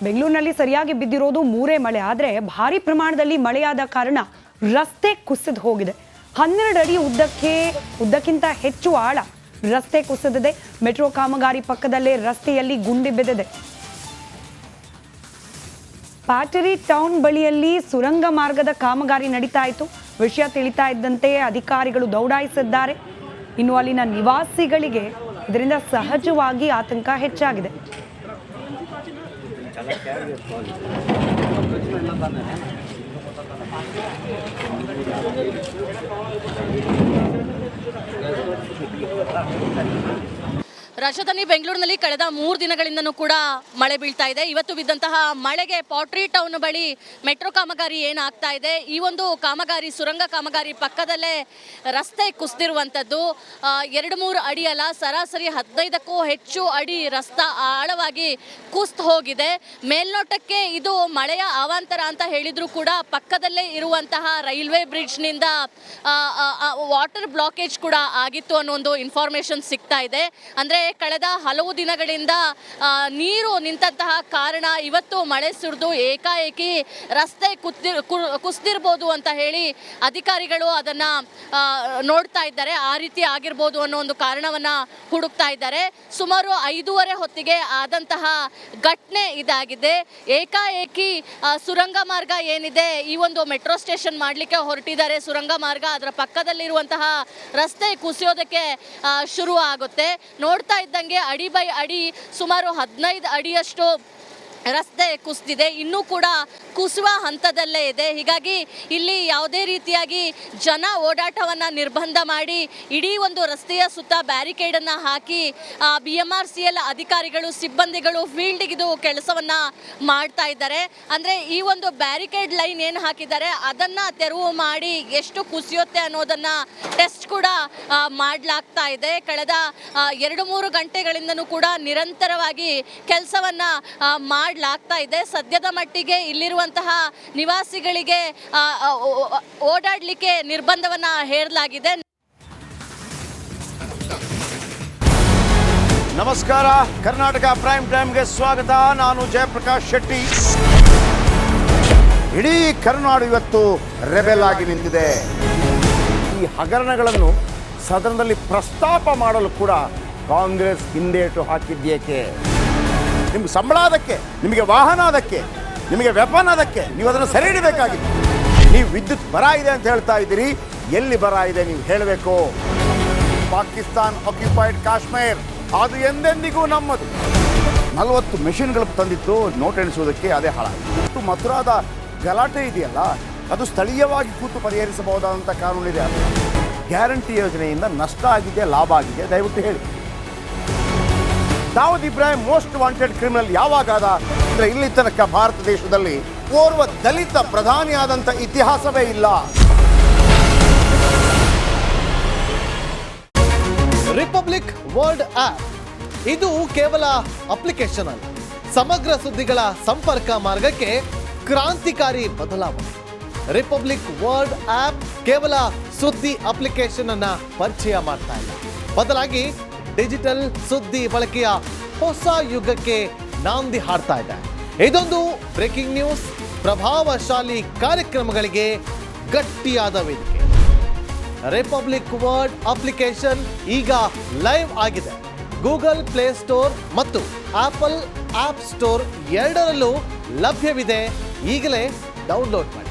ಬೆಂಗಳೂರಿನಲ್ಲಿ ಸರಿಯಾಗಿ ಬಿದ್ದಿರೋದು 3 ಮಳೆ. ಆದರೆ ಭಾರಿ ಪ್ರಮಾಣದಲ್ಲಿ ಮಳೆಯಾದ ಕಾರಣ ರಸ್ತೆ ಕುಸಿದು ಹೋಗಿದೆ. 12 ಅಡಿ ಉದ್ದಕ್ಕಿಂತ ಹೆಚ್ಚು ಆಳ ರಸ್ತೆ ಕುಸಿದಿದೆ. ಮೆಟ್ರೋ ಕಾಮಗಾರಿ ಪಕ್ಕದಲ್ಲೇ ರಸ್ತೆಯಲ್ಲಿ ಗುಂಡಿ ಬಿದ್ದಿದೆ. ಪ್ಯಾಟರಿ ಟೌನ್ ಬಳಿಯಲ್ಲಿ ಸುರಂಗ ಮಾರ್ಗದ ಕಾಮಗಾರಿ ನಡೀತಾ ಇತ್ತು. ವಿಷಯ ತಿಳಿತಾ ಇದ್ದಂತೆ ಅಧಿಕಾರಿಗಳು ದೌಡಾಯಿಸಿದ್ದಾರೆ. ಇನ್ನು ಅಲ್ಲಿನ ನಿವಾಸಿಗಳಿಗೆ ಇದರಿಂದ ಸಹಜವಾಗಿ ಆತಂಕ ಹೆಚ್ಚಾಗಿದೆ. ರಾಜಧಾನಿ ಬೆಂಗಳೂರಿನಲ್ಲಿ ಕಳೆದ 3 ದಿನಗಳಿಂದನೂ ಕೂಡ ಮಳೆ ಬೀಳ್ತಾ ಇದೆ. ಇವತ್ತು ಬಿದ್ದಂತಹ ಮಳೆಗೆ ಪಾಟ್ರಿ ಟೌನ್ ಬಳಿ ಮೆಟ್ರೋ ಕಾಮಗಾರಿ ಏನಾಗ್ತಾ ಇದೆ, ಈ ಒಂದು ಕಾಮಗಾರಿ ಸುರಂಗ ಕಾಮಗಾರಿ ಪಕ್ಕದಲ್ಲೇ ರಸ್ತೆ ಕುಸಿದಿರುವಂಥದ್ದು. 2-3 ಅಡಿ ಅಲ್ಲ, ಸರಾಸರಿ 15ಕ್ಕೂ ಹೆಚ್ಚು ಅಡಿ ರಸ್ತೆ ಆಳವಾಗಿ ಕುಸಿದು ಹೋಗಿದೆ. ಮೇಲ್ನೋಟಕ್ಕೆ ಇದು ಮಳೆಯ ಅವಾಂತರ ಅಂತ ಹೇಳಿದ್ರು ಕೂಡ ಪಕ್ಕದಲ್ಲೇ ಇರುವಂತಹ ರೈಲ್ವೆ ಬ್ರಿಡ್ಜ್ನಿಂದ ವಾಟರ್ ಬ್ಲಾಕೇಜ್ ಕೂಡ ಆಗಿತ್ತು ಅನ್ನೋ ಒಂದು ಇನ್ಫಾರ್ಮೇಶನ್ ಸಿಗ್ತಾ ಇದೆ. ಅಂದರೆ ಕಳೆದ ಹಲವು ದಿನಗಳಿಂದ ನೀರು ನಿಂತಹ ಕಾರಣ ಇವತ್ತು ಮಳೆ ಸುರಿದು ಏಕಾಏಕಿ ರಸ್ತೆ ಕುಸಿದಿರ್ಬೋದು ಅಂತ ಹೇಳಿ ಅಧಿಕಾರಿಗಳು ಅದನ್ನು ನೋಡ್ತಾ ಇದ್ದಾರೆ. ಆ ರೀತಿ ಆಗಿರ್ಬೋದು ಅನ್ನೋ ಒಂದು ಕಾರಣವನ್ನು ಹುಡುಕ್ತಾ ಇದ್ದಾರೆ. ಸುಮಾರು 5:30 ಹೊತ್ತಿಗೆ ಆದಂತಹ ಘಟನೆ ಇದಾಗಿದೆ. ಏಕಾಏಕಿ ಸುರಂಗ ಮಾರ್ಗ ಏನಿದೆ, ಈ ಒಂದು ಮೆಟ್ರೋ ಸ್ಟೇಷನ್ ಮಾಡಲಿಕ್ಕೆ ಹೊರಟಿದ್ದಾರೆ ಸುರಂಗ ಮಾರ್ಗ, ಅದರ ಪಕ್ಕದಲ್ಲಿರುವಂತಹ ರಸ್ತೆ ಕುಸಿಯೋದಕ್ಕೆ ಶುರು ಆಗುತ್ತೆ. ನೋಡ್ತಾ ಇದ್ದಂಗೆ ಅಡಿ ಬೈ ಅಡಿ ಸುಮಾರು 15 ಅಡಿಯಷ್ಟು ರಸ್ತೆ ಕುಸಿದಿದೆ. ಇನ್ನೂ ಕೂಡ ಕುಸುವ ಹಂತದಲ್ಲೇ ಇದೆ. ಹೀಗಾಗಿ ಇಲ್ಲಿ ಯಾವುದೇ ರೀತಿಯಾಗಿ ಜನ ಓಡಾಟವನ್ನು ನಿರ್ಬಂಧ ಮಾಡಿ ಇಡೀ ಒಂದು ರಸ್ತೆಯ ಸುತ್ತ ಬ್ಯಾರಿಕೇಡನ್ನು ಹಾಕಿ BMRCL ಅಧಿಕಾರಿಗಳು ಸಿಬ್ಬಂದಿಗಳು ಫೀಲ್ಡಿಗಿದು ಕೆಲಸವನ್ನು ಮಾಡ್ತಾ ಇದ್ದಾರೆ. ಅಂದರೆ ಈ ಒಂದು ಬ್ಯಾರಿಕೇಡ್ ಲೈನ್ ಏನು ಹಾಕಿದ್ದಾರೆ ಅದನ್ನು ತೆರವು ಮಾಡಿ ಎಷ್ಟು ಕುಸಿಯುತ್ತೆ ಅನ್ನೋದನ್ನು ಟೆಸ್ಟ್ ಕೂಡ ಮಾಡಲಾಗ್ತಾ ಇದೆ. ಕಳೆದ 2-3 ಗಂಟೆಗಳಿಂದನೂ ಕೂಡ ನಿರಂತರವಾಗಿ ಕೆಲಸವನ್ನು ಮಾಡಲಾಗ್ತಾ ಇದೆ. ಸದ್ಯದ ಮಟ್ಟಿಗೆ ಇಲ್ಲಿರುವಂತಹ ನಿವಾಸಿಗಳಿಗೆ ಓಡಾಡಲಿಕ್ಕೆ ನಿರ್ಬಂಧವನ್ನ ಹೇರಲಾಗಿದೆ. ನಮಸ್ಕಾರ, ಕರ್ನಾಟಕ ಪ್ರೈಮ್ ಟೈಮ್ಗೆ ಸ್ವಾಗತ. ನಾನು ಜಯಪ್ರಕಾಶ್ ಶೆಟ್ಟಿ. ಇಡೀ ಕರ್ನಾಡು ಇವತ್ತು ರೆಬೆಲ್ ಆಗಿ ನಿಂತಿದೆ. ಈ ಹಗರಣಗಳನ್ನು ಸದನದಲ್ಲಿ ಪ್ರಸ್ತಾಪ ಮಾಡಲು ಕೂಡ ಕಾಂಗ್ರೆಸ್ ಹಿಂದೇಟು ಹಾಕಿದ್ದೇಕೆ? ನಿಮ್ಗೆ ಸಂಬಳ ಅದಕ್ಕೆ, ನಿಮಗೆ ವಾಹನ ಅದಕ್ಕೆ, ನಿಮಗೆ ವೆಪನ್ ಅದಕ್ಕೆ, ನೀವು ಅದನ್ನು ಸೆರೆ ಹಿಡಿಬೇಕಾಗಿತ್ತು. ನೀವು ವಿದ್ಯುತ್ ಬರ ಇದೆ ಅಂತ ಹೇಳ್ತಾ ಇದ್ದೀರಿ, ಎಲ್ಲಿ ಬರ ಇದೆ ನೀವು ಹೇಳಬೇಕು. ಪಾಕಿಸ್ತಾನ್ ಆಕ್ಯುಪೈಡ್ ಕಾಶ್ಮೀರ್ ಅದು ಎಂದೆಂದಿಗೂ ನಮ್ಮದು. 40 ಮೆಷಿನ್ಗಳು ತಂದಿತ್ತು ನೋಟ್ ಎಣಿಸುವುದಕ್ಕೆ, ಅದೇ ಹಾಳಾಯಿತು. ಮಥುರಾದ ಗಲಾಟೆ ಇದೆಯಲ್ಲ, ಅದು ಸ್ಥಳೀಯವಾಗಿ ಕೂತು ಪರಿಹರಿಸಬಹುದಾದಂಥ ಕಾನೂನಿದೆ. ಗ್ಯಾರಂಟಿ ಯೋಜನೆಯಿಂದ ನಷ್ಟ ಆಗಿದೆ, ಲಾಭ ಆಗಿದೆ, ದಯವಿಟ್ಟು ಹೇಳಿ. Dawood Ibrahim most wanted criminal ಯಾವಾಗಾದ ಅಂದರೆ ಇಲ್ಲಿ ತನಕ ಭಾರತ ದೇಶದಲ್ಲಿ ಓರ್ವ ದಲಿತ ಪ್ರಧಾನಿಯಾದಂಥ ಇತಿಹಾಸವೇ ಇಲ್ಲ. ರಿಪಬ್ಲಿಕ್ ವರ್ಲ್ಡ್ ಆಪ್ ಇದು ಕೇವಲ ಅಪ್ಲಿಕೇಶನ್ ಅಲ್ಲ, ಸಮಗ್ರ ಸುದ್ದಿಗಳ ಸಂಪರ್ಕ ಮಾರ್ಗಕ್ಕೆ ಕ್ರಾಂತಿಕಾರಿ ಬದಲಾವಣೆ. ರಿಪಬ್ಲಿಕ್ ವರ್ಲ್ಡ್ ಆಪ್ ಕೇವಲ ಸುದ್ದಿ ಅಪ್ಲಿಕೇಶನ್ ಅನ್ನ ಪರಿಚಯ ಮಾಡ್ತಾ ಇಲ್ಲ, ಬದಲಾಗಿ ಡಿಜಿಟಲ್ ಸುದ್ದಿ ಬಳಕೆಯ ಹೊಸ ಯುಗಕ್ಕೆ ನಾಂದಿ ಹಾಡ್ತಾ ಇದೆ. ಇದೊಂದು ಬ್ರೇಕಿಂಗ್ ನ್ಯೂಸ್, ಪ್ರಭಾವಶಾಲಿ ಕಾರ್ಯಕ್ರಮಗಳಿಗೆ ಗಟ್ಟಿಯಾದ ವೇದಿಕೆ. ರಿಪಬ್ಲಿಕ್ ವರ್ಲ್ಡ್ ಅಪ್ಲಿಕೇಶನ್ ಈಗ ಲೈವ್ ಆಗಿದೆ. ಗೂಗಲ್ ಪ್ಲೇ ಸ್ಟೋರ್ ಮತ್ತು ಆಪಲ್ ಆಪ್ ಸ್ಟೋರ್ ಎರಡರಲ್ಲೂ ಲಭ್ಯವಿದೆ. ಈಗಲೇ ಡೌನ್ಲೋಡ್ ಮಾಡಿ.